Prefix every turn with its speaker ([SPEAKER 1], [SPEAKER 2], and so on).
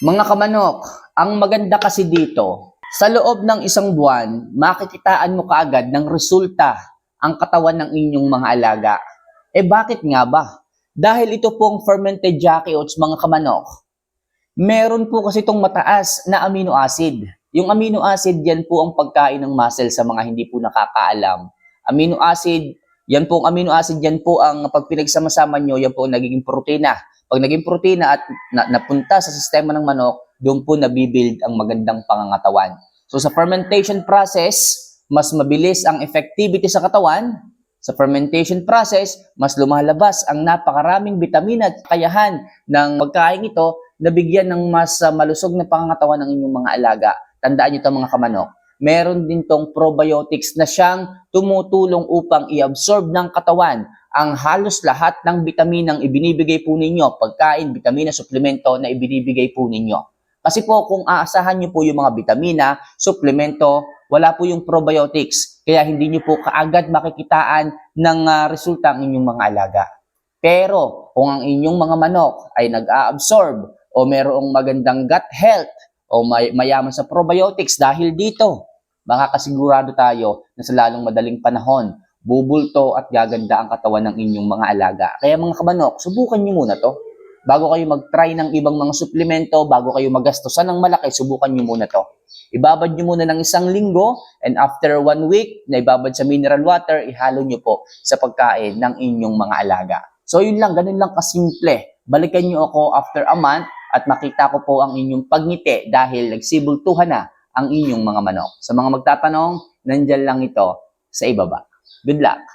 [SPEAKER 1] Mga kamanok, ang maganda kasi dito, sa loob ng isang buwan, makikitaan mo kaagad ng resulta ang katawan ng inyong mga alaga. Bakit nga ba? Dahil ito pong fermented Jackie Oats, mga kamanok, meron po kasi itong mataas na amino acid. Yung amino acid, yan po ang pagkain ng muscle sa mga hindi po nakakaalam. Amino acid, yan po ang pag pinagsama-sama nyo, yan po ang nagiging protina. Pag naging protina at napunta sa sistema ng manok, doon po nabibuild ang magandang pangangatawan. So sa fermentation process, mas mabilis ang effectivity sa katawan. Sa fermentation process, mas lumalabas ang napakaraming bitamina at kakayahan ng pagkain ito na bigyan ng mas malusog na pangangatawan ng inyong mga alaga. Tandaan nyo ito mga kamanok. Meron din tong probiotics na siyang tumutulong upang i-absorb ng katawan ang halos lahat ng bitaminang ibinibigay po ninyo, pagkain, bitamina, suplemento na ibinibigay po ninyo. Kasi po kung aasahan nyo po yung mga bitamina, suplemento, wala po yung probiotics. Kaya hindi nyo po kaagad makikitaan ng resulta ang inyong mga alaga. Pero kung ang inyong mga manok ay nag-a-absorb o merong magandang gut health o mayaman sa probiotics, dahil dito, makakasigurado tayo na sa lalong madaling panahon, bubulto at gaganda ang katawan ng inyong mga alaga. Kaya mga kamanok, subukan nyo muna to. Bago kayo mag-try ng ibang mga suplemento, bago kayo magastosan ng malaki, subukan nyo muna to. Ibabad nyo muna ng 1 linggo, and after 1 week na ibabad sa mineral water, ihalo nyo po sa pagkain ng inyong mga alaga. So yun lang, ganun lang kasimple. Balikan nyo ako after a month at makita ko po ang inyong pagngiti dahil nagsibultuhan na ang inyong mga manok. Sa mga magtatanong, nandyan lang ito sa ibaba. Good luck!